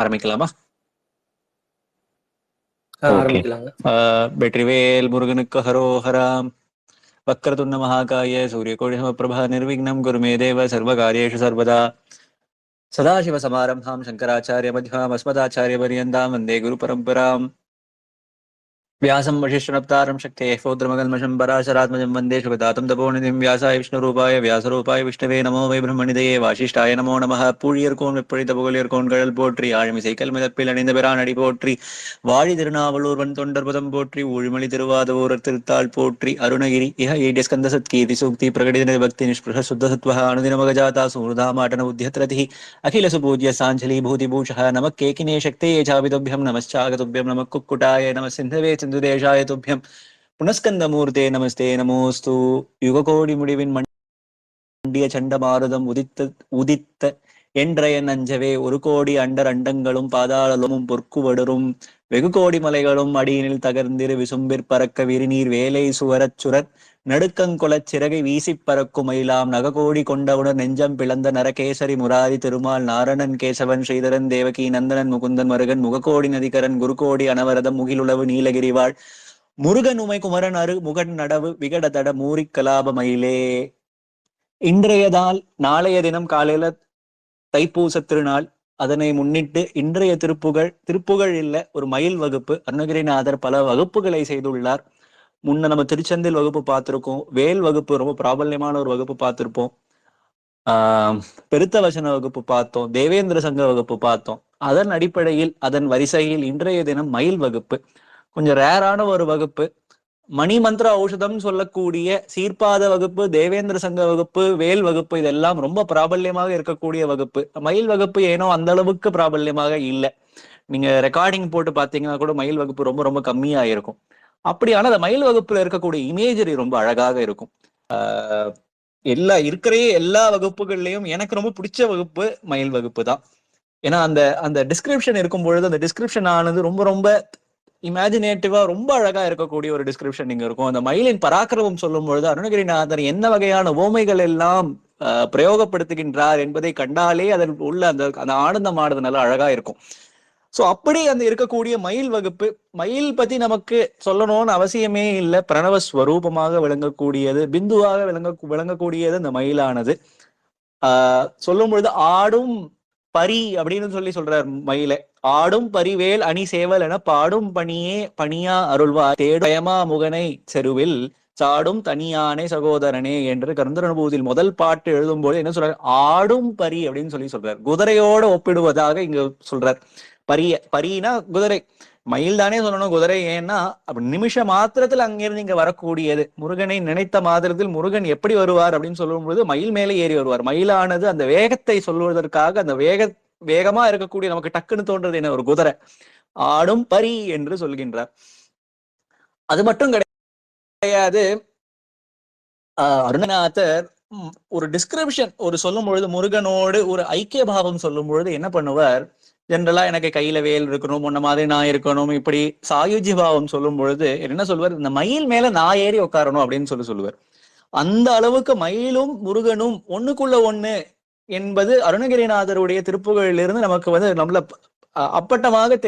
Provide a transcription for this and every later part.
ஆரம்பிக்கலாமா? ஓகே. ஆரம்பிக்கலாங்க. வெற்றிவேல் முருகனுக்கு ஹரோஹராம். வக்ரதுண்ட மகாகாய சூரியகோடி சமப்பிரபா நிர்விக்னம் குருமே தேவ சர்வகாரியேஷு சர்வதா. சதாசிவ சமாரம்பாம் சங்கராச்சாரிய மத்யாம் அஸ்மதாச்சாரிய பரியந்தாம் வந்தே குரு பரம்பராம். व्यासं वशिष्ठनप्तारं शक्तेः पौत्रमकल्मषं पराशरात्मजं वन्दे शुभदातं तपोनिधिं व्यासाय विष्णुरूपाय व्यासरूपाय विष्णवे नमो वै ब्रह्मनिधये वासिष्ठाय नमो நமः. பூழியர்கோன் வெப்பொழித்த புகழியர்கோன் கடல் போற்றி ஆழிமிசை கல்மிதப்பில் அணிந்த பிரானடி போற்றி வாழி திருநாவலூர்வன் தொண்டர்பதம் போற்றி ஊழிமொழி திருவாதவூரர் திருத்தாள் போற்றி அருணகிரி இஹ ஈடிஸ்கந்த சத்கீர்த்தி சூக்தி பிரகடித பக்தி நிஷ்பிருஷ சுத்த சத்வஹ அனுதினமகஜாதா சூதாமாட்டன உத்தியத்ரதிஹ அகில சுபூஜ்ய சாஞ்சலி பூதிபூஷः நம கேகினே சக்தே சாபிதுभ्यं நமஸ்சாகதுभ्यं நம குக்குட்டாய நம சிந்தவே சிந்துதேஷாய துभ्यं புனஸ்கந்தமூர்த்தே நமஸ்தே நமோஸ்து. யுககோடி முடிவின் மண்டிய சண்டமாருதம் உதித்த என்றைய நஞ்சவே ஒரு கோடி அண்டர் அண்டங்களும் பாதாளமும் பொற்குவடரும் வெகு கோடி மலைகளும் அடியினில் தகர்ந்திரு விசும்பிற் பறக்க விரிநீர் வேலை சுவரச் சுரர் நடுக்கங்கொலச் சிறகை வீசிப் பறக்கும் மயிலாம் நககோடி கொண்டவுணர் நெஞ்சம் பிளந்த நரகேசரி முராரி திருமால் நாரணன் கேசவன் ஸ்ரீதரன் தேவகி நந்தனன் முகுந்தன் மருகன் முகக்கோடி நதிகரன் குருகோடி அனவரதம் முகிலுளவு நீலகிரிவாள் முருகன் உமை குமரன் அரு முகன் நடவு விகடதட மூரிக் கலாப மயிலே. இன்றையதால் நாளைய தினம் காலையில தைப்பூச திருநாள். அதனை முன்னிட்டு இன்றைய திருப்புகழ் இல்ல ஒரு மயில் வகுப்பு. அருணகிரிநாதர் பல வகுப்புகளை செய்துள்ளார். முன்ன நம்ம திருச்செந்தில் வகுப்பு பார்த்திருக்கோம், வேல் வகுப்பு ரொம்ப பிராபல்யமான ஒரு வகுப்பு பார்த்திருப்போம், பெருத்த வசன வகுப்பு பார்த்தோம், தேவேந்திர சங்க வகுப்பு பார்த்தோம். அதன் அடிப்படையில் அதன் வரிசையில் இன்றைய தினம் மயில் வகுப்பு கொஞ்சம் ரேரான ஒரு வகுப்பு. மணிமந்திர ஔஷதம் சொல்லக்கூடிய சீர்பாத வகுப்பு, தேவேந்திர சங்க வகுப்பு, வேல் வகுப்பு இதெல்லாம் ரொம்ப பிராபல்யமாக இருக்கக்கூடிய வகுப்பு. மயில் வகுப்பு ஏனோ அந்த அளவுக்கு பிராபல்யமாக இல்லை. நீங்க ரெக்கார்டிங் போட்டு பாத்தீங்கன்னா கூட மயில் வகுப்பு ரொம்ப ரொம்ப கம்மியா இருக்கும். அப்படியான அந்த மயில் வகுப்புல இருக்கக்கூடிய இமேஜரி ரொம்ப அழகாக இருக்கும். எல்லா வகுப்புகள்லயும் எனக்கு ரொம்ப பிடிச்ச வகுப்பு மயில் வகுப்பு தான். ஏன்னா அந்த அந்த டிஸ்கிரிப்ஷன் இருக்கும் பொழுது அந்த டிஸ்கிரிப்ஷன் ஆனது ரொம்ப ரொம்ப இமேஜினேட்டிவா ரொம்ப அழகா இருக்கக்கூடிய ஒரு டிஸ்கிரிப்ஷன் இங்க இருக்கும். அந்த மயிலின் பராக்கிரமம் சொல்லும் பொழுது அருணகிரிநாதர் என்ன வகையான ஓமைகள் எல்லாம் பிரயோகப்படுத்துகின்றார் என்பதை கண்டாலே அதில் உள்ள அந்த அந்த ஆனந்தமானது நல்லா அழகா இருக்கும். சோ அப்படி அந்த இருக்கக்கூடிய மயில் வகுப்பு, மயில் பத்தி நமக்கு சொல்லணும்னு அவசியமே இல்லை. பிரணவ ஸ்வரூபமாக விளங்கக்கூடியது, பிந்துவாக விளங்கக்கூடியது அந்த மயிலானது. சொல்லும் பொழுது ஆடும் பரி அப்படின்னு சொல்றார் மயில. ஆடும் பரிவேல் அணி சேவல் என பாடும் பணியா அருள்வார் தேடயமா முகனை செருவில் சாடும் தனியானே சகோதரனே என்று கந்தரனுபூதியில் முதல் பாட்டு எழுதும் போது என்ன சொல்றாரு? ஆடும் பரி அப்படின்னு சொல்றார். குதிரையோட ஒப்பிடுவதாக இங்க சொல்றார். பரினா குதிரை. மயில் தானே சொல்லணும், குதிரை ஏன்னா அப்படி நிமிஷ மாத்திரத்தில் அங்கிருந்து இங்க வரக்கூடியது. முருகனை நினைத்த மாத்திரத்தில் முருகன் எப்படி வருவார் அப்படின்னு சொல்லும் பொழுது மயில் மேலே ஏறி வருவார். மயிலானது அந்த வேகத்தை சொல்வதற்காக, அந்த வேகமா இருக்கக்கூடிய நமக்கு டக்குன்னு தோன்றது என்ன? ஒரு குதிரை. ஆடும் பரி என்று சொல்கின்றார். அது மட்டும் கிடையாது. அருணநாதர் ஒரு டிஸ்கிரிப்ஷன் ஒரு சொல்லும் பொழுது, முருகனோடு ஒரு ஐக்கிய பாவம் சொல்லும் பொழுது என்ன பண்ணுவார்? ஜென்ரலா எனக்கு கையில வேல் இருக்கணும், முன்ன மாதிரி நான் இருக்கணும், இப்படி சாயுஜி பாவம் சொல்லும் பொழுது என்ன சொல்வார்? இந்த மயில் மேல நான் ஏறி உட்காரணும் அப்படின்னு சொல்லுவார். அந்த அளவுக்கு மயிலும் முருகனும் ஒண்ணுக்குள்ள ஒண்ணு என்பது அருணகிரிநாதருடைய திருப்புகளிலிருந்து நமக்கு நம்மள அப்பட்டமாக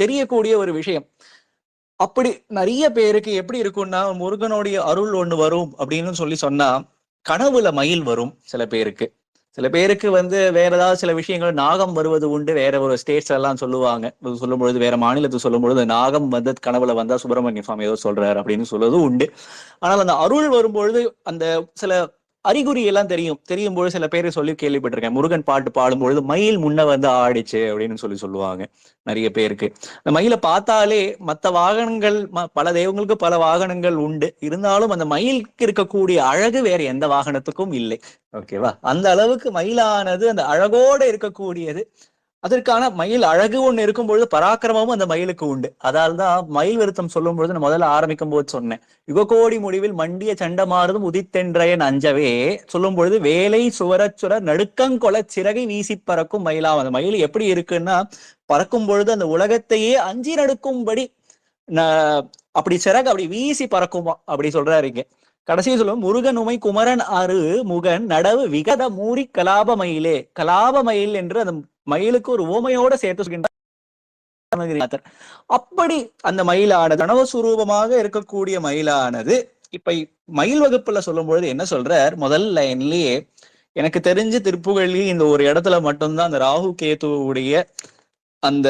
தெரியக்கூடிய ஒரு விஷயம். அப்படி நிறைய பேருக்கு எப்படி இருக்கும்னா, முருகனுடைய அருள் ஒண்ணு வரும் அப்படின்னு சொன்னா கனவுல மயில் வரும். சில பேருக்கு வேற ஏதாவது சில விஷயங்கள் நாகம் வருவது உண்டு. வேற ஒரு ஸ்டேட்ஸ் எல்லாம் சொல்லும் பொழுது, வேற மாநிலத்துக்கு சொல்லும் பொழுது நாகம் கனவுல வந்தா சுப்பிரமணிய சுவாமி ஏதோ சொல்றாரு அப்படின்னு சொல்றது உண்டு. ஆனால் அந்த அருள் வரும்பொழுது அந்த சில அறிகுறி எல்லாம் தெரியும் பொழுது சில பேரை சொல்லி கேள்விப்பட்டிருக்கேன். முருகன் பாட்டு பாடும்பொழுது மயில் முன்ன ஆடிச்சு அப்படின்னு சொல்லுவாங்க நிறைய பேருக்கு. இந்த மயிலை பார்த்தாலே மற்ற வாகனங்கள், பல தெய்வங்களுக்கு பல வாகனங்கள் உண்டு, இருந்தாலும் அந்த மயிலுக்கு இருக்கக்கூடிய அழகு வேற எந்த வாகனத்துக்கும் இல்லை. ஓகேவா? அந்த அளவுக்கு மயிலானது அந்த அழகோட இருக்கக்கூடியது. அதற்கான மயில் அழகு ஒண்ணு இருக்கும் பொழுது பராக்கிரமமும் அந்த மயிலுக்கு உண்டு. அதால்தான் மயில் விருத்தம் சொல்லும் பொழுது நான் முதல்ல ஆரம்பிக்கும் போது சொன்னேன், யுககோடி முடிவில் மண்டிய சண்டமாறுதும் உதித்தென்றையன் அஞ்சவே சொல்லும் பொழுது வேலை சுவரச்சுர நடுக்கங்கொல சிறகை வீசி பறக்கும் மயிலாம். அந்த மயில் எப்படி இருக்குன்னா, பறக்கும் பொழுது அந்த உலகத்தையே அஞ்சி நடுக்கும்படி அப்படி சிறகு அப்படி வீசி பறக்குமா அப்படி சொல்றாரு இங்க. கடைசியை சொல்லுவோம், முருகன் உமை குமரன் அரு முகன் நடவு விகத மூரி கலாப மயிலே. கலாப மயில் என்று அந்த மயிலுக்கு ஒரு ஓமையோட சேர்த்து சொல்கின்றார். அப்படி அந்த மயிலானது கனவு சுரூபமாக இருக்கக்கூடிய மயிலானது இப்ப மயில் வகுப்புல சொல்லும் பொழுது என்ன சொல்றார், முதல் லைன்லயே எனக்கு தெரிஞ்சு திருப்புகழில் இந்த ஒரு இடத்துல மட்டும்தான் அந்த ராகு கேதுவுடைய அந்த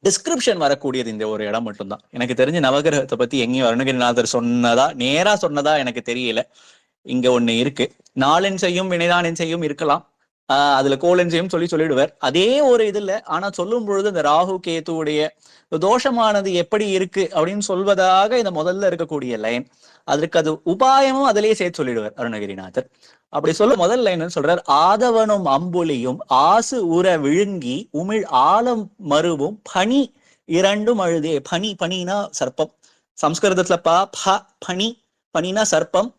டிஸ்கிரிப்ஷன் வரக்கூடியது. இந்த ஒரு இடம் மட்டும்தான் எனக்கு தெரிஞ்ச நவகிரகத்தை பத்தி எங்கேயும் அருணகிரிநாதர் சொன்னதா நேரா சொன்னதா எனக்கு தெரியல. இங்க ஒண்ணு இருக்கு, நாளின் செய்யும் வினைதானின் செய்யும் இருக்கலாம், அதுல கோலன் செய்யும் சொல்லிடுவார். அதே ஒரு இதுல ஆனா சொல்லும் பொழுது இந்த ராகு கேத்துவுடைய தோஷமானது எப்படி இருக்கு அப்படின்னு சொல்வதாக இந்த முதல்ல இருக்கக்கூடிய லைன், அதற்கு அது உபாயமும் அதிலேயே சேர்த்து சொல்லிடுவார் அருணகிரிநாதர். அப்படி சொல்ல முதல் லைன் சொல்றார், ஆதவனும் அம்புலியும் ஆசு உற விழுங்கி உமிழ் ஆலம் மருவும் பனி இரண்டும் அழுதே. பனி, பனினா சர்ப்பம், சம்ஸ்கிருதத்துல பனி, பனினா சர்ப்பம்.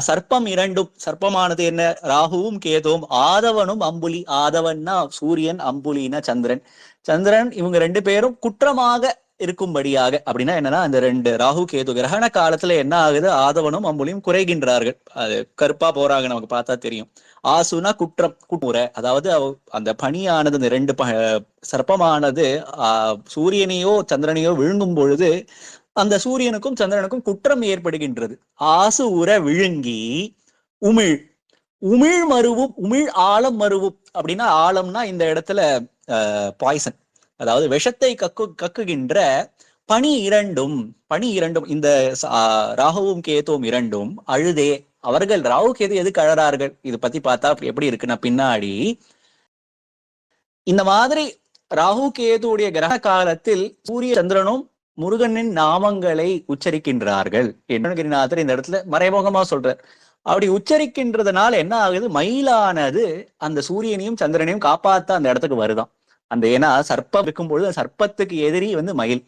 சர்ப்பம் இரண்டும், சர்ப்பமானது என்ன, ராகுவும் கேதுவும், ஆதவனும் அம்புலி, ஆதவன்னா சூரியன், அம்புலினா சந்திரன். சந்திரன் இவங்க ரெண்டு பேரும் குற்றமாக இருக்கும்படியாக, அப்படின்னா என்னன்னா அந்த ரெண்டு ராகு கேது கிரகண காலத்துல என்ன ஆகுது, ஆதவனும் அம்புலியும் குறைகின்றார்கள். அது கருப்பா போறாங்க, நமக்கு பார்த்தா தெரியும். ஆசுனா குற்றம், குமுறை, அதாவது அந்த பனியானது இந்த ரெண்டு சர்ப்பமானது சூரியனையோ சந்திரனையோ விழுங்கும் பொழுது அந்த சூரியனுக்கும் சந்திரனுக்கும் குற்றம் ஏற்படுகின்றது. ஆசு உற விழுங்கி உமிழ், உமிழ் மருவும், உமிழ் ஆழம் மருவும். அப்படின்னா ஆழம்னா இந்த இடத்துல பாய்சன், அதாவது விஷத்தை கக்குகின்ற பனி இரண்டும், பனி இரண்டும், இந்த ராகுவும் கேதுவும் இரண்டும் அழுதே. அவர்கள் ராகு கேது எதுக்கு அழறார்கள், இது பத்தி பார்த்தா எப்படி இருக்குன்னா பின்னாடி இந்த மாதிரி ராகு கேதுடைய கிரக காலத்தில் சூரிய சந்திரனும் முருகனின் நாமங்களை உச்சரிக்கின்றார்கள். அருணகிரிநாதர் இந்த இடத்துல மறைமுகமா சொல்றார். அப்படி உச்சரிக்கின்றதுனால என்ன ஆகுது, மயிலானது அந்த சூரியனையும் சந்திரனையும் காப்பாத்த அந்த இடத்துக்கு வருதான். அந்த ஏன்னா சர்ப்பம் இருக்கும்பொழுது சர்ப்பத்துக்கு எதிரி மயில்,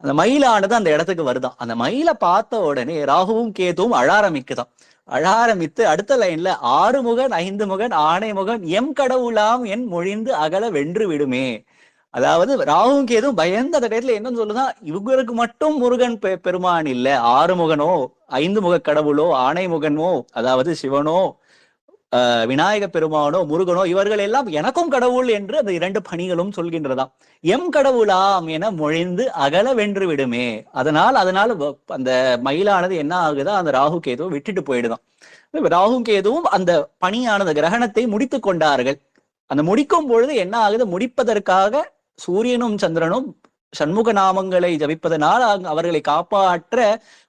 அந்த மயிலானது அந்த இடத்துக்கு வருதான். அந்த மயிலை பார்த்த உடனே ராகுவும் கேதுவும் அழ ஆரம்பிக்குதான். அழ ஆரம்பித்து அடுத்த லைன்ல, ஆறு முகன் ஐந்து முகன் ஆணை முகன் எம் கடவுளாம் என் மொழிந்து அகல வென்று விடுமே. அதாவது ராகுவும் கேதுவும் பயந்து அந்த டயத்துல என்னன்னு சொல்லுதான், இவங்களுக்கு மட்டும் முருகன் பெருமான் இல்ல, ஆறுமுகனோ ஐந்து முக கடவுளோ ஆணை முகனோ அதாவது சிவனோ விநாயக பெருமானோ முருகனோ இவர்கள் எல்லாம் எனக்கும் கடவுள் என்று அந்த இரண்டு பணிகளும் சொல்கின்றதாம். எம் கடவுளாம் என மொழிந்து அகல வென்று விடுமே. அதனால் அந்த மயிலானது என்ன ஆகுதா, அந்த ராகு கேதுவை விட்டுட்டு போயிடுதான். ராகு கேதுவும் அந்த பணியானது கிரகணத்தை முடித்து கொண்டார்கள். அந்த முடிக்கும் பொழுது என்ன ஆகுது, முடிப்பதற்காக சூரியனும் சந்திரனும் சண்முக நாமங்களை ஜபிப்பதனால் அவர்களை காப்பாற்ற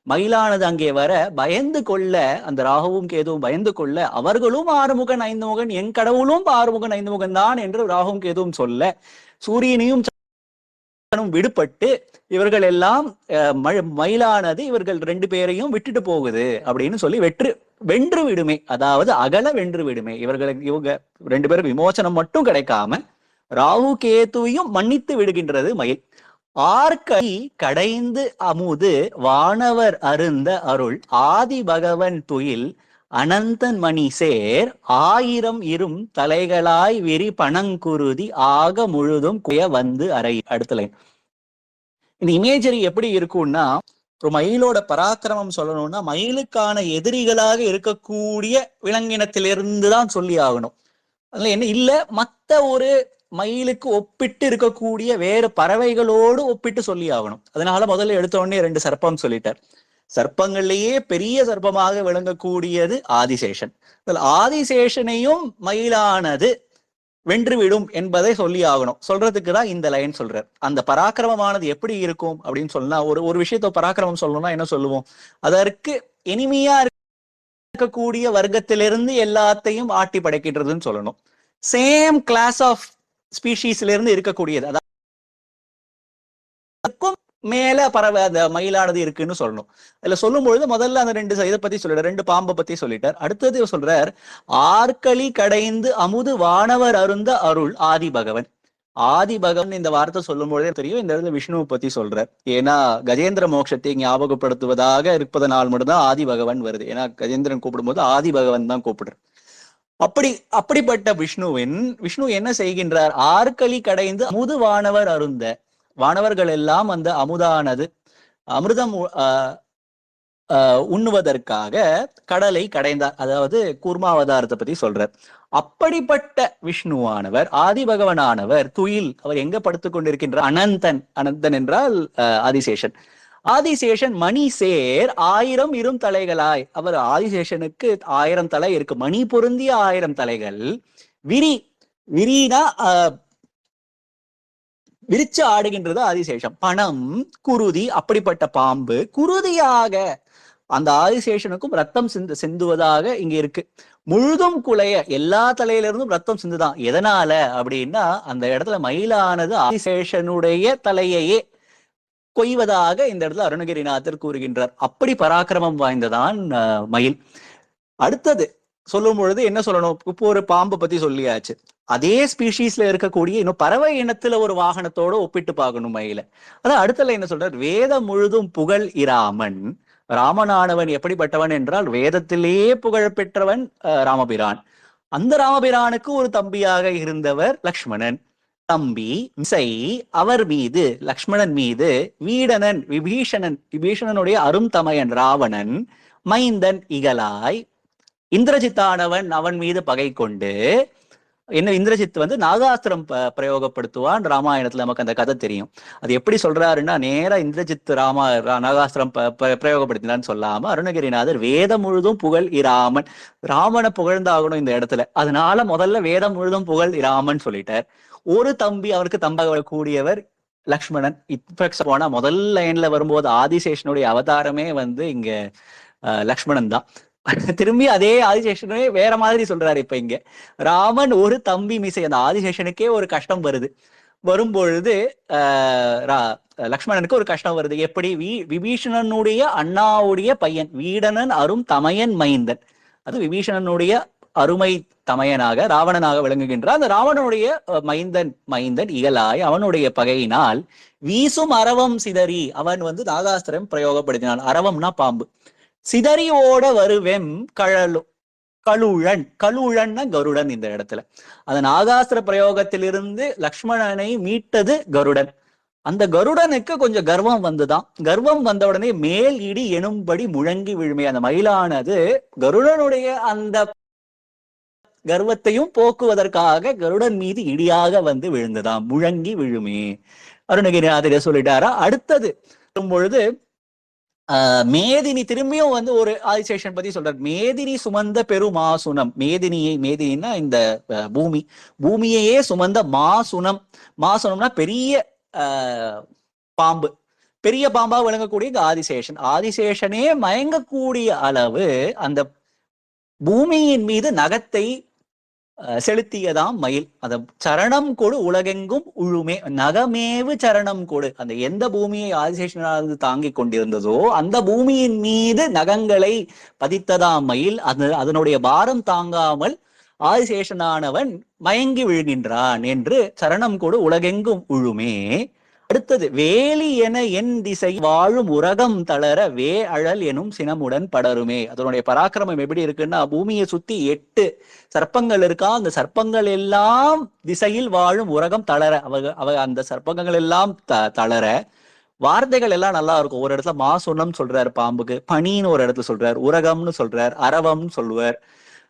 மயிலானது அங்கே வர பயந்து கொள்ள, அந்த ராகுவும் கேதுவும் பயந்து கொள்ள, அவர்களும் ஆறுமுகன் ஐந்து முகன் என் கடவுளும் ஆறுமுகன் ஐந்து முகன் தான் என்று ராகுவும் கேதுவும் சொல்ல, சூரியனையும் விடுபட்டு இவர்கள் எல்லாம் மயிலானது இவர்கள் ரெண்டு பேரையும் விட்டுட்டு போகுது அப்படின்னு சொல்லி வென்று விடுமே, அதாவது அகல வென்று விடுமே. இவங்க ரெண்டு பேருக்கு விமோசனம் மட்டும் கிடைக்காம ராகு கேதுவையும் மன்னித்து விடுகின்றது மயில். ஆர்கை கடைந்து அமுது வானவர் அருந்த அருள் ஆதி பகவன் துயில் அனந்தன் மணி சேர் ஆயிரம் இரும் தலைகளாய் விரி பணங்குருதி ஆக முழுதும் குய வந்து அறை. அடுத்த லைன், இந்த இமேஜரி எப்படி இருக்கும்னா, ஒரு மயிலோட பராக்கிரமம் சொல்லணும்னா மயிலுக்கான எதிரிகளாக இருக்கக்கூடிய விலங்கினத்திலிருந்து தான் சொல்லி ஆகணும். அதுல என்ன இல்ல, மத்த ஒரு மயிலுக்கு ஒப்பிட்டு இருக்கக்கூடிய வேறு பறவைகளோடு ஒப்பிட்டு சொல்லி ஆகணும். அதனால முதல்ல எடுத்த உடனே ரெண்டு சர்ப்பம் சொல்லிட்டார். சர்ப்பங்கள்லயே பெரிய சர்ப்பமாக விளங்கக்கூடியது ஆதிசேஷன். ஆதிசேஷனையும் மயிலானது வென்றுவிடும் என்பதை சொல்லி ஆகணும். சொல்றதுக்கு தான் இந்த லைன் சொல்றார். அந்த பராக்கிரமமானது எப்படி இருக்கும் அப்படின்னு சொன்னா, ஒரு விஷயத்த பராக்கிரமம் சொல்லணும்னா என்ன சொல்லுவோம், அதற்கு இனிமையா இருக்கக்கூடிய வர்க்கத்திலிருந்து எல்லாத்தையும் ஆட்டி படைக்கின்றதுன்னு சொல்லணும். சேம் கிளாஸ் ஆஃப் ஸ்பீஷீஸ்ல இருந்து இருக்கக்கூடியது, அதாவது மேல பறவை அந்த மயிலானது இருக்குன்னு சொல்லணும். அதுல சொல்லும் பொழுது முதல்ல அந்த ரெண்டு இதை பத்தி சொல்லிட்டார், ரெண்டு பாம்பை பத்தி சொல்லிட்டார். அடுத்தது சொல்றார், ஆற்களி கடைந்து அமுது வானவர் அருந்த அருள் ஆதி பகவன். ஆதி பகவன் இந்த வார்த்தை சொல்லும் பொழுதே தெரியும் இந்த இடத்துல விஷ்ணுவை பத்தி சொல்றார். ஏன்னா கஜேந்திர மோட்சத்தை ஞாபகப்படுத்துவதாக இருப்பதனால் மட்டும்தான் ஆதி பகவன் வருது. ஏன்னா கஜேந்திரன் கூப்பிடும் போது ஆதி பகவன் தான் கூப்பிடுற. அப்படிப்பட்ட விஷ்ணு என்ன செய்கின்றார், ஆற்களி கடைந்து அமுது வானவர் அருந்த, வானவர்கள் எல்லாம் அந்த அமுதானது அமிர்தம் உண்ணுவதற்காக கடலை கடைந்தார். அதாவது கூர்மாவதாரத்தை பத்தி சொல்றார். அப்படிப்பட்ட விஷ்ணுவானவர், ஆதி பகவனானவர் துயில் அவர் எங்க படுத்துக் கொண்டிருக்கின்றார்? அனந்தன். அனந்தன் என்றால் ஆதிசேஷன். ஆதிசேஷன் மணி சேர் 1000 இரும் தலைகளாய். அவர் ஆதிசேஷனுக்கு 1000 தலை இருக்கு, மணி பொருந்திய 1000 தலைகள். விரி, விரினா விரிச்சு ஆடுகின்றது ஆதிசேஷம். பணம், குருதி, அப்படிப்பட்ட பாம்பு குருதியாக அந்த ஆதிசேஷனுக்கும் ரத்தம் சிந்துவதாக இங்க இருக்கு. முழுதும் குலைய, எல்லா தலையில இருந்தும் ரத்தம் சிந்துதான். எதனால அப்படின்னா அந்த இடத்துல மயிலானது ஆதிசேஷனுடைய தலையையே கொய்வதாக இந்த இடத்துல அருணகிரிநாதர் கூறுகின்றார். அப்படி பராக்கிரமம் வாய்ந்ததான் மயில். அடுத்தது சொல்லும் பொழுது என்ன சொல்லணும்? இப்போ ஒரு பாம்பு பத்தி சொல்லியாச்சு. அதே ஸ்பீஷீஸ்ல இருக்கக்கூடிய இன்னும் பறவை இனத்துல ஒரு வாகனத்தோட ஒப்பிட்டு பார்க்கணும் மயில. அதான் அடுத்தல என்ன சொல்றார்? வேதம் முழுதும் புகழ் இராமன். ராமனானவன் எப்படிப்பட்டவன் என்றால் வேதத்திலேயே புகழ் பெற்றவன் ராமபிரான். அந்த ராமபிரானுக்கு ஒரு தம்பியாக இருந்தவர் லக்ஷ்மணன். தம்பி மிசை அவர் மீது, லக்ஷ்மணன் மீது வீடனன், விபீஷணனுடைய அரும்தமையன் ராவணன், மைந்தன் இகலாய் இந்திரஜித்தானவன் அவன் மீது பகை கொண்டு, என்ன இந்திரஜித் நாகாஸ்திரம் பிரயோகப்படுத்துவான். ராமாயணத்துல நமக்கு அந்த கதை தெரியும். அது எப்படி சொல்றாருன்னா, நேரா இந்திரஜித் நாகாஸ்திரம் பிரயோகப்படுத்தினான்னு சொல்லாம அருணகிரிநாதர் வேதம் முழுதும் புகழ் இராமன், ராமனை புகழ்ந்தாகணும் இந்த இடத்துல. அதனால முதல்ல வேதம் முழுதும் புகழ் இராமன் சொல்லிட்டார். ஒரு தம்பி, அவருக்கு தம்பாக கூடியவர் லக்ஷ்மணன். இப்ப போனா முதல் லைன்ல வரும்போது ஆதிசேஷனுடைய அவதாரமே இங்க லக்ஷ்மணன் தான். திரும்பி அதே ஆதிசேஷனே வேற மாதிரி சொல்றாரு. இப்ப இங்க ராமன் ஒரு தம்பி மிசை. அந்த ஆதிசேஷனுக்கே ஒரு கஷ்டம் வருது. வரும்பொழுது லக்ஷ்மணனுக்கு ஒரு கஷ்டம் வருது. எப்படி? விபீஷணனுடைய அண்ணாவுடைய பையன், வீடனன் அரும் தமையன் மைந்தன். அது விபீஷணனுடைய அருமை தமையனாக ராவணனாக விளங்குகின்றார். அந்த ராவணனுடைய மைந்தன் இகலாய் அவனுடைய பகையினால் வீசும் அரவம் சிதறி அவன் நாகாஸ்திரம் பிரயோகப்படுத்தினான். அரவம்னா பாம்பு. சிதறியோட வருவெம் கழுழன். கழுழன்னா கருடன். இந்த இடத்துல அந்த நாகாஸ்திர பிரயோகத்திலிருந்து லக்ஷ்மணனை மீட்டது கருடன். அந்த கருடனுக்கு கொஞ்சம் கர்வம் வந்துதான். கர்வம் வந்த உடனே மேல் இடி எனும்படி முழங்கி விழுமே. அந்த மயிலானது கருடனுடைய அந்த கர்வத்தையும் போக்குவதற்காக கருடன் மீது இடியாக விழுந்ததாம். முழங்கி விழுமே. அருணகிரிநாதர் சொல்லிட்டாரா? அடுத்தது பொழுது மேதினி திரும்பியும் ஒரு ஆதிசேஷன் பத்தி சொல்றார். மேதினி சுமந்த பெருமாசுனம். மேதினின்னா இந்த பூமியையே சுமந்த மாசுனம். மாசுனம்னா பெரிய பாம்பு. பெரிய பாம்பா விளங்கக்கூடிய ஆதிசேஷன். ஆதிசேஷனே மயங்கக்கூடிய அளவு அந்த பூமியின் மீது நகத்தை செலுத்தியதாம் மயில். அந்த சரணம் கொடு உலகெங்கும் உழுமே. நகமேவு சரணம் கொடு. அந்த எந்த பூமியை ஆதிசேஷனானது தாங்கிக் கொண்டிருந்ததோ அந்த பூமியின் மீது நகங்களை பதித்ததாம் மயில். அதனுடைய பாரம் தாங்காமல் ஆதிசேஷனானவன் மயங்கி விழுகின்றான் என்று சரணம் கொடு உலகெங்கும் உழுமே. அடுத்தது வேலி என என் திசை வாழும் உரகம் தளர வே அழல் எனும் சினமுடன் படருமே. அதனுடைய பராக்கிரமம் எப்படி இருக்குன்னா, பூமியை சுத்தி 8 சர்ப்பங்கள் இருக்கா. அந்த சர்ப்பங்கள் எல்லாம் திசையில் வாழும் உரகம் தளர, அந்த சர்ப்பங்கள் எல்லாம் தளர. வார்த்தைகள் எல்லாம் நல்லா இருக்கும். ஒரு இடத்துல மாசுனம் சொல்றாரு பாம்புக்கு, பனின்னு ஒரு இடத்துல சொல்றாரு, உரகம்னு சொல்றார், அரவம்னு சொல்லுவார்,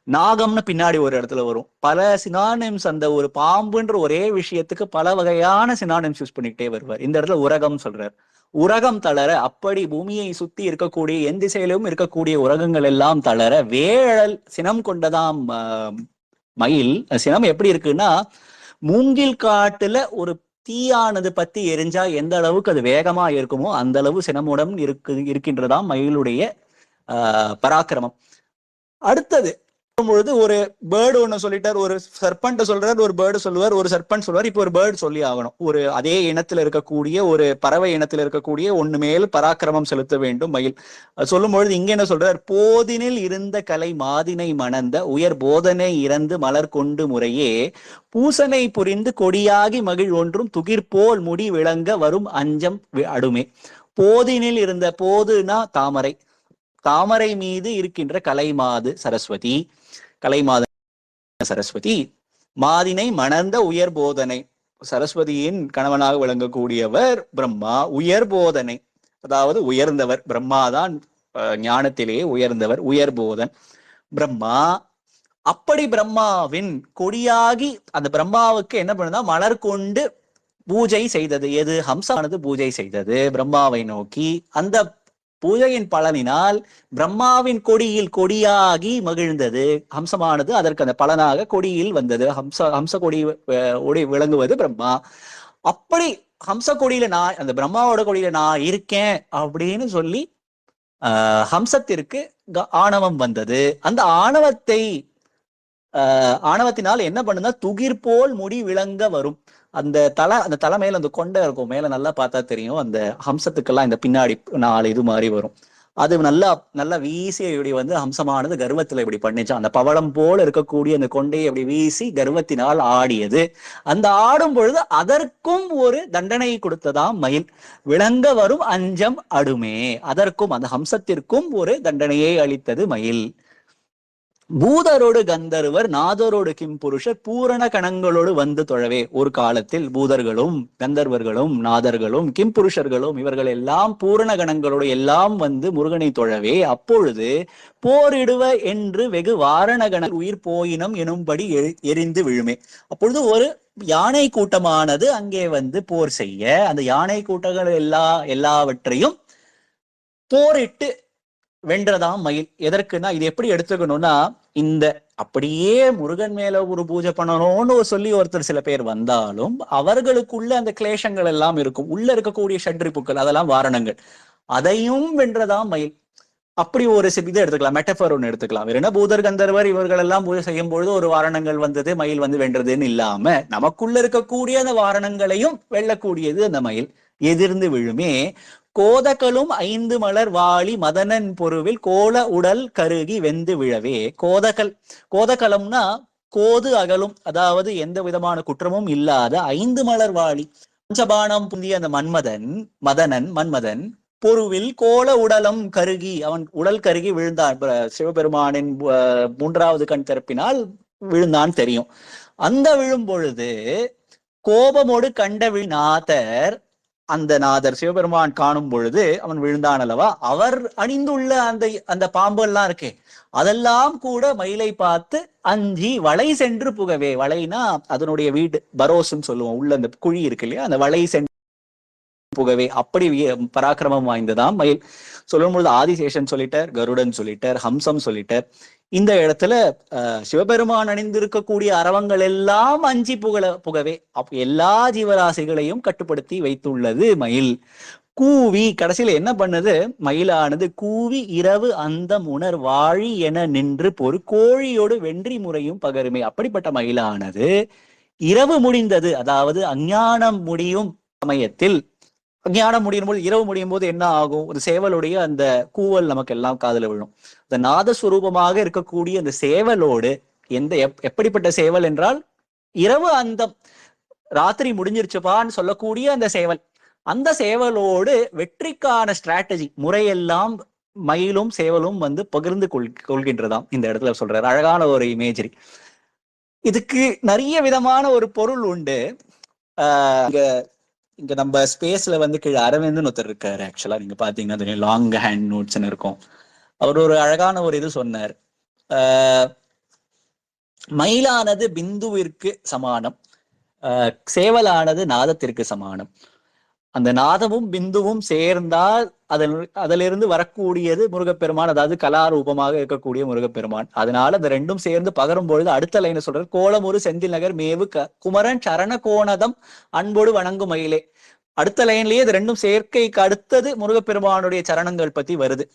நாகம்னு பின்னாடி ஒரு இடத்துல வரும். பல சினானிம்ஸ். அந்த ஒரு பாம்புன்ற ஒரே விஷயத்துக்கு பல வகையான சினானிம்ஸ் யூஸ் பண்ணிக்கிட்டே வருவார். இந்த இடத்துல உரகம் சொல்றார். உரகம் தளர, அப்படி பூமியை சுத்தி இருக்கக்கூடிய எந்த திசையிலும் இருக்கக்கூடிய உரகங்கள் எல்லாம் தளர. வேழல் சினம் கொண்டதாம் மயில். சினம் எப்படி இருக்குன்னா, மூங்கில் காட்டுல ஒரு தீயானது பத்தி எரிஞ்சா எந்த அளவுக்கு அது வேகமா இருக்குமோ அந்த அளவு சினமுடன் இருக்கின்றதாம் மயிலுடைய பராக்கிரமம். அடுத்தது பொழுது ஒரு பேர்டு ஒண்ணு சொல்லிட்டார், ஒரு சர்பண்ட் சொல்றார், ஒரு பேர்டு சொல்லுவார், ஒரு சர்பண்ட் சொல்லுவார். இப்போ ஒரு பேர்டு சொல்லி ஆகணும். ஒரு அதே இனத்துல இருக்கக்கூடிய ஒரு பறவை இனத்துல இருக்கக்கூடிய ஒண்ணு மேல் பராக்கிரமம் செலுத்த வேண்டும் மயில். சொல்லும் பொழுது இங்க என்ன சொல்றார்? போதினில் இருந்த கலை மாதினை மணந்த உயர் போதனை இறந்து மலர் கொண்டு முறையே பூசனை புரிந்து கொடியாகி மகிழ் ஒன்றும் துகிர்போல் முடி விளங்க வரும் அஞ்சம் அடுமே. போதினில் இருந்த, போதுனா தாமரை, தாமரை மீது இருக்கின்ற கலைமாது சரஸ்வதி, கலைமாத சரஸ்வதி, மாதினை மணந்த உயர் போதனை, சரஸ்வதியின் கணவனாக விளங்கக்கூடியவர் பிரம்மா. உயர் போதனை அதாவது உயர்ந்தவர் பிரம்மாதான். ஞானத்திலேயே உயர்ந்தவர், உயர்போதன் பிரம்மா. அப்படி பிரம்மாவின் கொடியாகி அந்த பிரம்மாவுக்கு என்ன பண்ணுதா, மலர் கொண்டு பூஜை செய்தது. எது? ஹம்சமானது பூஜை செய்தது பிரம்மாவை நோக்கி. அந்த பூஜையின் பலனினால் பிரம்மாவின் கொடியில் கொடியாகி மகிழ்ந்தது ஹம்சமானது. அதற்கு அந்த பலனாக கொடியில் வந்தது. ஹம்ச கொடி ஒடி விளங்குவது பிரம்மா. அப்படி ஹம்ச கொடியில நான், அந்த பிரம்மாவோட கொடியில நான் இருக்கேன் அப்படின்னு சொல்லி ஹம்சத்திற்கு ஆணவம் வந்தது. அந்த ஆணவத்தினால் என்ன பண்ணுனா, துகிர் போல் முடி விளங்க வரும். அந்த தலை மேல அந்த கொண்டை இருக்கும், மேல நல்லா பார்த்தா தெரியும். அந்த ஹம்சத்துக்கெல்லாம் இந்த பின்னாடி 4 இது மாதிரி வரும். அது நல்லா வீசி இப்படி வந்து ஹம்சமானது கர்வத்துல இப்படி பண்ணிச்சான். அந்த பவளம் போல இருக்கக்கூடிய அந்த கொண்டையை அப்படி வீசி கர்வத்தினால் ஆடியது. அந்த ஆடும் பொழுது அதற்கும் ஒரு தண்டனை கொடுத்ததாம் மயில். விளங்க வரும் அஞ்சம் அடுமே. அதற்கும் அந்த ஹம்சத்திற்கும் ஒரு தண்டனையை அளித்தது மயில். பூதரோடு கந்தர்வர் நாதரோடு கிம்புருஷர் பூரண கணங்களோடு வந்து தொழவே. ஒரு காலத்தில் பூதர்களும் கந்தர்வர்களும் நாதர்களும் கிம்புருஷர்களும் இவர்கள் எல்லாம் பூரண கணங்களோடு எல்லாம் வந்து முருகனை தொழவே. அப்பொழுது போரிடுவ என்று வெகு வாரணகண உயிர் போயினம் எனும்படி எரிந்து விழுமே. அப்பொழுது ஒரு யானை கூட்டமானது அங்கே வந்து போர் செய்ய, அந்த யானை கூட்டங்கள் எல்லாவற்றையும் போரிட்டு வென்றதாம் மயில். எதற்குன்னா, இது எப்படி எடுத்துக்கணும்னா, இந்த அப்படியே முருகன் மேல ஒரு பூஜை பண்ணணும்னு சொல்லி ஒருத்தர் சில பேர் வந்தாலும் அவர்களுக்குள்ள அந்த கிளேஷங்கள் எல்லாம் இருக்கும். உள்ள இருக்கக்கூடிய ஷட்ரிப்புக்கள் அதெல்லாம் வாரணங்கள், அதையும் வென்றதாம் மயில். அப்படி ஒரு இதை எடுத்துக்கலாம், மெட்டபர் ஒன்று எடுத்துக்கலாம். வேற என்ன, பூதர் கந்தர்வர் இவர்கள் எல்லாம் பூஜை செய்யும் பொழுது ஒரு வாரணங்கள் வந்தது, மயில் வந்து வென்றதுன்னு இல்லாம நமக்குள்ள இருக்கக்கூடிய அந்த வாரணங்களையும் வெல்லக்கூடியது அந்த மயில். எதிர்ந்து விழுமே. கோதகலும் 5 மலர் வாளி மதனன் பொருவில் கோல உடல் கருகி வெந்து விழவே. கோதகலம்னா கோது அகலும், அதாவது எந்த விதமான குற்றமும் இல்லாத 5 மலர் வாளி பஞ்சபானம் புந்திய அந்த மன்மதன் பொருவில் கோல உடலம் கருகி, அவன் உடல் கருகி விழுந்தான். சிவபெருமானின் 3வது கண் திறப்பினால் விழுந்தான் தெரியும். அந்த விழும் பொழுது கோபமோடு கண்டவிழ் நாதர், அந்த நாதர் சிவபெருமான் காணும் பொழுது அவன் விழுந்தான் அல்லவா. அவர் அணிந்துள்ள அந்த பாம்பு எல்லாம் இருக்கே, அதெல்லாம் கூட மயிலை பார்த்து அஞ்சி வளை சென்று புகவே. வளைனா அதனுடைய வீடு, பரோஸ்ன்னு சொல்லுவோம், உள்ள அந்த குழி இருக்கு இல்லையா, அந்த வளை சென்று புகவே. அப்படி பராக்கிரமம் வாய்ந்ததாம் மயில். சொல்லும் பொழுது ஆதிசேஷன் சொல்லிட்டார், கருடன் சொல்லிட்டார், ஹம்சம் சொல்லிட்டார். இந்த இடத்துல சிவபெருமான் அணிந்திருக்கக்கூடிய அரவங்கள் எல்லாம் அஞ்சி புகவே. எல்லா ஜீவராசிகளையும் கட்டுப்படுத்தி வைத்துள்ளது மயில். கூவி கடைசியில என்ன பண்ணுது, மயிலானது கூவி இரவு அந்த உணர் வாழி என நின்று பொறு கோழியோடு வென்றி முறையும் பகருமே. அப்படிப்பட்ட மயிலானது இரவு முடிந்தது, அதாவது அஞ்ஞானம் முடியும் சமயத்தில், அஞ்ஞானம் முடியும் போது, இரவு முடியும் போது என்ன ஆகும், ஒரு சேவலுடைய அந்த கூவல் நமக்கு எல்லாம் காதுல விழும். இந்த நாதஸ்வரூபமாக இருக்கக்கூடிய அந்த சேவலோடு எப்படிப்பட்ட சேவல் என்றால், இரவு அந்தம், ராத்திரி முடிஞ்சிருச்சுப்பான்னு சொல்லக்கூடிய அந்த சேவல், அந்த சேவலோடு வெற்றிக்கான ஸ்ட்ராட்டஜி முறையெல்லாம் மயிலும் சேவலும் வந்து பகிர்ந்து கொள்கின்றதாம். இந்த இடத்துல சொல்றாரு, அழகான ஒரு இமேஜரி. இதுக்கு நிறைய விதமான ஒரு பொருள் உண்டு. இங்க நம்ம ஸ்பேஸ்ல வந்து கீழே அரவிந்தன் ஒருத்தர் இருக்காரு. ஆக்சுவலா நீங்க பாத்தீங்கன்னா லாங் ஹேண்ட் நோட்ஸ்ன்னு இருக்கும். அவர் ஒரு அழகான ஒரு இது சொன்னார். மயிலானது பிந்துவிற்கு சமானம், சேவலானது நாதத்திற்கு சமானம். அந்த நாதமும் பிந்துவும் சேர்ந்தால் அதிலிருந்து வரக்கூடியது முருகப்பெருமான், அதாவது கலாரூபமாக இருக்கக்கூடிய முருகப்பெருமான். அதனால அந்த ரெண்டும் சேர்ந்து பகரும் பொழுது அடுத்த லைன் சொல்றாரு, கோலமுரு செந்தில் நகர் மேவு குமரன் சரண கோணதம் அன்போடு வணங்கும் மயிலே. அடுத்த லைன்லயே இது ரெண்டும் சேர்க்கைக்கு அடுத்தது முருகப்பெருமானுடைய சரணங்கள் பத்தி வருது.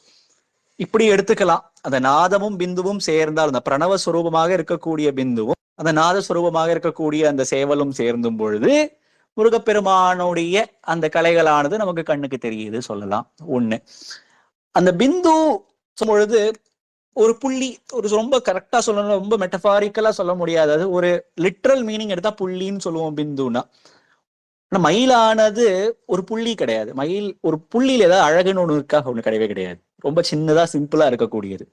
இப்படி எடுத்துக்கலாம். அந்த நாதமும் பிந்துவும் சேர்ந்தால், அந்த பிரணவ சுரூபமாக இருக்கக்கூடிய பிந்துவும் அந்த நாதஸ்வரூபமாக இருக்கக்கூடிய அந்த சேவலும் சேர்ந்தும் பொழுது முருகப்பெருமானுடைய அந்த கலைகளானது நமக்கு கண்ணுக்கு தெரியுது சொல்லலாம். ஒண்ணு. அந்த பிந்து பொழுது ஒரு புள்ளி, ஒரு ரொம்ப கரெக்டா சொல்லணும், ரொம்ப மெட்டபாரிக்கலா சொல்ல முடியாது, அது ஒரு லிட்ரல் மீனிங் எடுத்தா புள்ளின்னு சொல்லுவோம் பிந்துனா. ஆனா மயிலானது ஒரு புள்ளி கிடையாது. மயில் ஒரு புள்ளியில ஏதாவது அழகுன்னு ஒண்ணு கிடையவே கிடையாது. ரொம்ப சின்னதா சிம்பிளா இருக்கக்கூடியது.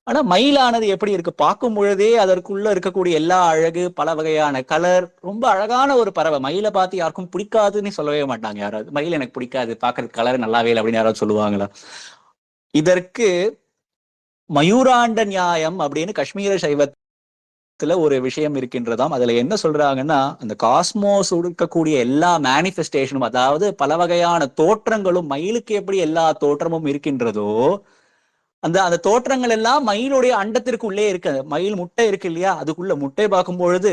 ஆனா மயிலானது எப்படி இருக்கு, பார்க்கும் பொழுதே அதற்குள்ள இருக்கக்கூடிய எல்லா அழகு, பல வகையான கலர், ரொம்ப அழகான ஒரு பறவை. மயிலை பார்த்து யாருக்கும் பிடிக்காதுன்னு சொல்லவே மாட்டாங்க யாராவது. மயில் எனக்கு பிடிக்காது, பாக்குறது கலர் நல்லாவே இல்லை அப்படின்னு யாராவது சொல்லுவாங்களா? இதற்கு மயூராண்ட நியாயம் அப்படின்னு காஷ்மீர சைவத்துல ஒரு விஷயம் இருக்கின்றதாம். அதுல என்ன சொல்றாங்கன்னா, அந்த காஸ்மோஸ் இருக்கக்கூடிய எல்லா மேனிஃபெஸ்டேஷனும், அதாவது பல வகையான தோற்றங்களும், மயிலுக்கு எப்படி எல்லா தோற்றமும் இருக்கின்றதோ அந்த அந்த தோற்றங்கள் எல்லாம் மயிலுடைய அண்டத்திற்குள்ளே இருக்கு. மயில் முட்டை இருக்கு இல்லையா, அதுக்குள்ள முட்டை பார்க்கும் பொழுது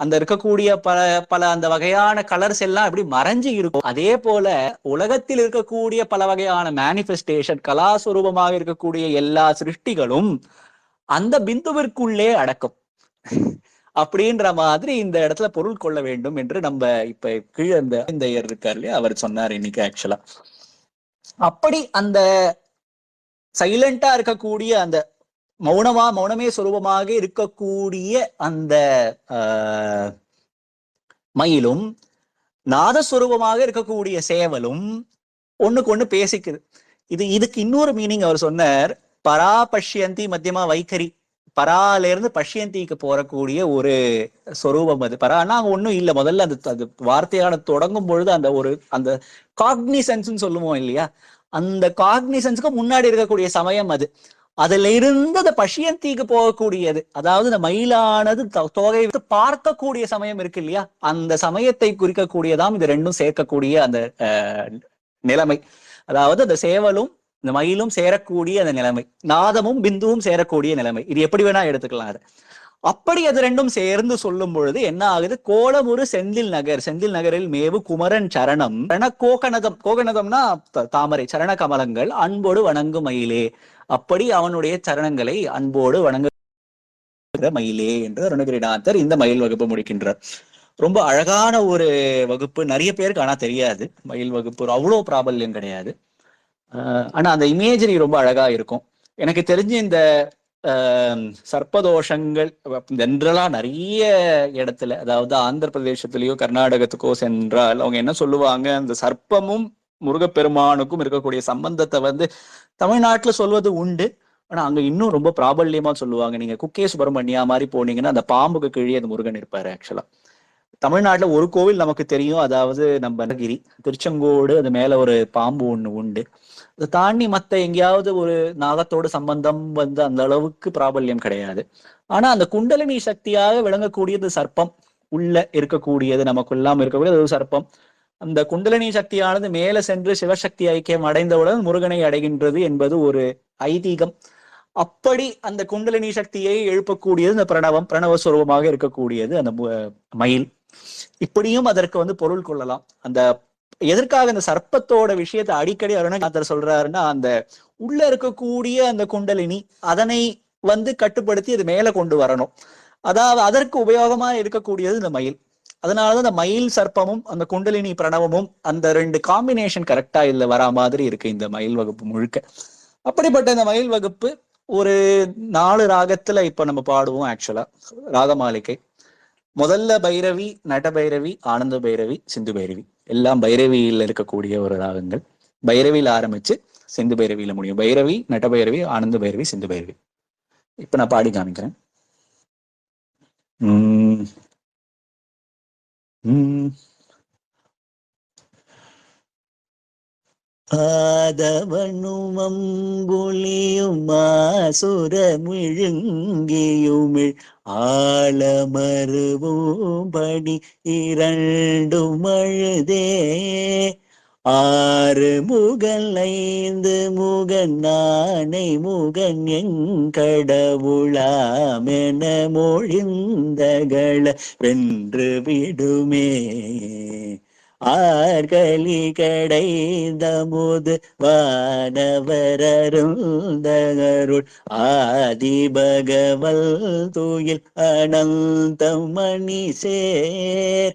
அந்த இருக்கக்கூடிய பல பல அந்த வகையான கலர்ஸ் எல்லாம் எப்படி மறைஞ்சு இருக்கும். அதே போல உலகத்தில் இருக்கக்கூடிய பல வகையான மேனிஃபெஸ்டேஷன், கலாசுரூபமாக இருக்கக்கூடிய எல்லா சிருஷ்டிகளும் அந்த பிந்துவிற்குள்ளே அடக்கும் அப்படின்ற மாதிரி இந்த இடத்துல பொருள் கொள்ள வேண்டும் என்று நம்ம இப்ப கீழே இந்த இருக்கார் இல்லையா, அவர் சொன்னார் இன்னைக்கு. ஆக்சுவலா அப்படி அந்த சைலண்டா இருக்கக்கூடிய அந்த மௌனமே சொரூபமாக இருக்கக்கூடிய அந்த மயிலும் நாதஸ்வரூபமாக இருக்கக்கூடிய சேவலும் ஒண்ணுக்கு ஒண்ணு பேசிக்குது. இதுக்கு இன்னொரு மீனிங் அவர் சொன்னார். பரா பஷ்யந்தி மத்தியமா வைக்கரி, பரால இருந்து பஷ்யந்திக்கு போறக்கூடிய ஒரு சொரூபம். அது பரானா அங்க ஒண்ணும் இல்லை. முதல்ல அந்த வார்த்தையான தொடங்கும் பொழுது அந்த ஒரு அந்த காக்னிசன்ஸ் சொல்லுவோம் இல்லையா, அந்த காக்னிசன்ஸ்க்கு முன்னாடி இருக்கக்கூடிய சமயம் அது. அதுல இருந்து அந்த பஷ்யந்திக்கு போகக்கூடியது, அதாவது இந்த மயிலானது தோகை பார்க்கக்கூடிய சமயம் இருக்கு இல்லையா, அந்த சமயத்தை குறிக்கக்கூடியதாம் இது ரெண்டும் சேர்க்கக்கூடிய அந்த நிலைமை. அதாவது அந்த சேவலும் இந்த மயிலும் சேரக்கூடிய அந்த நிலைமை, நாதமும் பிந்துவும் சேரக்கூடிய நிலைமை. இது எப்படி வேணா எடுத்துக்கலாம் அது. அப்படி அது ரெண்டும் சேர்ந்து சொல்லும் பொழுது என்ன ஆகுது, கோலமுறு செந்தில் நகர், செந்தில் நகரில் மேவு குமரன் சரணம் கோகனதம், கோகனதம்னா தாமரை, சரண கமலங்கள் அன்போடு வணங்கும் மயிலே, அப்படி அவனுடைய சரணங்களை அன்போடு வணங்குகிற மயிலே என்று அருணகிரிநாதர் இந்த மயில் வகுப்பு முடிக்கின்றார். ரொம்ப அழகான ஒரு வகுப்பு. நிறைய பேருக்கு ஆனா தெரியாது மயில் வகுப்பு அவ்வளவு பிராபல்யம் கிடையாது. ஆனா அந்த இமேஜரி ரொம்ப அழகா இருக்கும். எனக்கு தெரிஞ்சு இந்த சர்ப்பதோஷங்கள் ஜென்ரலா நிறைய இடத்துல, அதாவது ஆந்திர பிரதேசத்திலேயோ கர்நாடகத்துக்கோ சென்றால் அவங்க என்ன சொல்லுவாங்க, அந்த சர்ப்பமும் முருகப்பெருமானுக்கும் இருக்கக்கூடிய சம்பந்தத்தை தமிழ்நாட்டுல சொல்வது உண்டு. ஆனா அங்க இன்னும் ரொம்ப பிராபல்யமா சொல்லுவாங்க. நீங்க குக்கே சுப்பிரமணியா மாதிரி போனீங்கன்னா அந்த பாம்புக்கு கீழே அந்த முருகன் இருப்பாரு. ஆக்சுவலா தமிழ்நாட்டுல ஒரு கோவில் நமக்கு தெரியும், அதாவது நம்ம கிரி திருச்செங்கோடு, அது மேல ஒரு பாம்பு ஒண்ணு உண்டு. அதை தாண்டி மத்த எங்கேயாவது ஒரு நாகத்தோடு சம்பந்தம் அந்த அளவுக்கு பிராபல்யம் கிடையாது. ஆனா அந்த குண்டலினி சக்தியாக விளங்கக்கூடியது சர்ப்பம், உள்ள இருக்கக்கூடியது, நமக்குள்ளாம இருக்கக்கூடியது ஒரு சர்ப்பம். அந்த குண்டலினி சக்தியானது மேல சென்று சிவசக்தி ஐக்கியம் அடைந்தவுடன் முருகனை அடைகின்றது என்பது ஒரு ஐதீகம். அப்படி அந்த குண்டலினி சக்தியை எழுப்பக்கூடியது இந்த பிரணவ சுரூபமாக இருக்கக்கூடியது அந்த மயில். இப்படியும் அதற்கு பொருள் கொள்ளலாம். அந்த எதற்காக இந்த சர்ப்பத்தோட விஷயத்தை அடிக்கடி அருணகிரிநாதர் சொல்றாருன்னா, அந்த உள்ள இருக்கக்கூடிய அந்த குண்டலினி அதனை கட்டுப்படுத்தி அது மேல கொண்டு வரணும். அதாவது அதற்கு உபயோகமா இருக்கக்கூடியது இந்த மயில். அதனாலதான் இந்த மயில் சர்ப்பமும் அந்த குண்டலினி பிரணவமும் அந்த ரெண்டு காம்பினேஷன் கரெக்டா இல்ல வரா மாதிரி இருக்கு இந்த மயில் வகுப்பு முழுக்க. அப்படிப்பட்ட இந்த மயில் வகுப்பு ஒரு 4 ராகத்துல இப்ப நம்ம பாடுவோம். ஆக்சுவலா ராகமாலிகை முதல்ல பைரவி, நட பைரவி, ஆனந்த பைரவி, சிந்து பைரவி, எல்லாம் பைரவியில் இருக்கக்கூடிய ஒரு ராகங்கள். பைரவியில் ஆரம்பிச்சு சிந்து பைரவியில முடியும். பைரவி, நட பைரவி, ஆனந்த பைரவி, சிந்து பைரவி. இப்ப நான் பாடி காமிக்கிறேன். ஆதவனும் அம்புலியும் மாசுரமிழுங்கியுமிழ் ஆழமருவும்படி இரண்டும் அழுதே, 6 முகன் 5 முகன் நானை முகன் எங்கடவுளாமென மொழிந்தகள வென்று விடுமே, ஆர்களி கடைந்த முது வானவரருந்தருள் ஆதி பகவல் துயில் அனந்தம் மணி சேர்,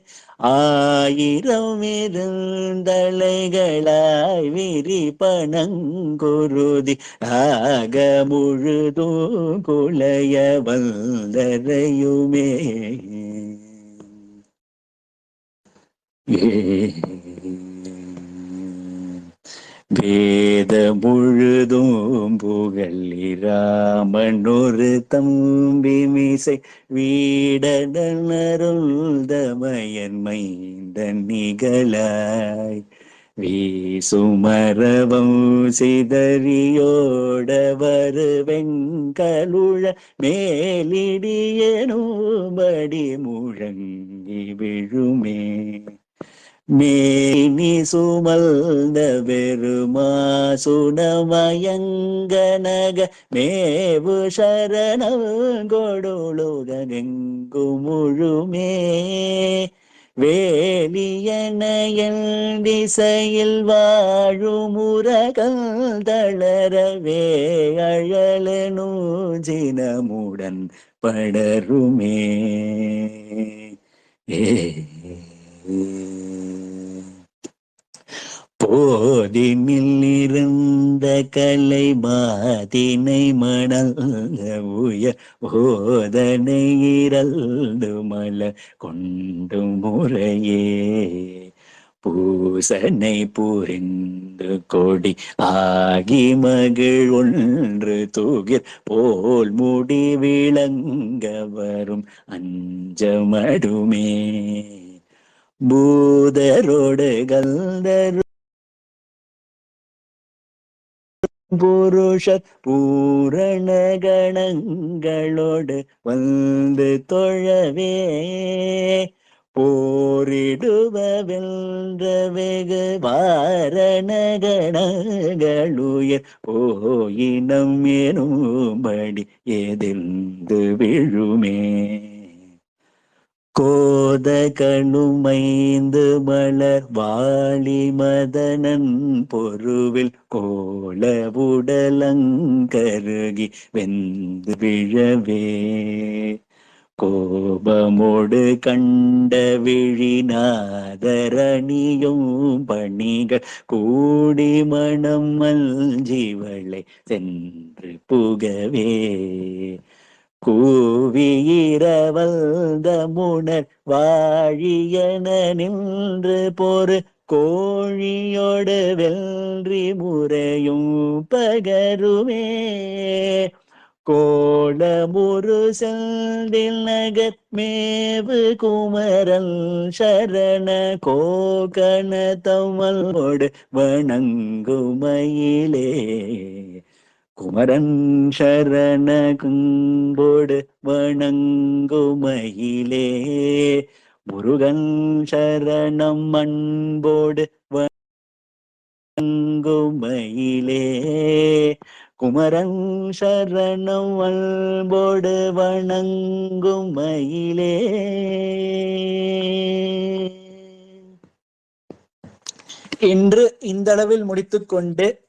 1000 இருந்தலைகளாய் விரிபணங்குருதி ஆக முழுதும் குலைய வந்தரையுமே. வேத முழுதும் புகழிராமனொரு தம்பி மீசை வீடனருள்தமயன் மைந்தன் நிகழாய், வீசுமரபம் சிதறியோடவர் வெங்கலுழ மேலிடியனும்படி முழங்கி விழுமே. மேனி சுமல்ந்த பெருமாசுனமயங்கனக மேவு சரணங்கொடொழுகெங்கு முழுமே. வேலியனையல் திசையில் வாழுமுரகல் தளரவே அழலெனும் சினமுடன் படருமே. போதினில் இருந்த கலை மாதினை மணல் உயர் போதனை இரண்டு மல கொண்டு முறையே. பூசனை புரிந்து கொடி ஆகி மகிழ் ஒன்று தூகிர் போல் முடி விளங்க வரும் அஞ்சமடுமே. பூதரோடு கந்தர் புருஷர் பூரண கணங்களோடு வந்து தொழவே. போரிடுவ வென்ற வெகு வாரண கணங்களுயர் போயினம் எனும்படி எதிர்ந்து விழுமே. கோத கணுமைந்து மலர் வாழி மதனன் பொருவில் கோலவுடலங்கருகி வெந்து விழவே. கோபமோடு கண்ட விழிநாதரணியும் பணிகள் கூடி மணம் மல்ஜிவளை சென்று புகவே. கூவியிரவல்த முனர் வாழியன நின்று பொறு கோழியோடு வெல்றி முறையும் பகருமே. கோலமுரு செந்தில் நகர் மேவு குமரல் சரண கோகண தமல்மோடு வணங்குமயிலே. குமரன் சரண கும்போடு வணங்குமயிலே. முருகன் சரணம் அன்போடு வணங்குமயிலே. குமரன் சரணம் அன்போடு வணங்குமயிலே. இன்று இந்த அளவில் முடித்துக்கொண்டு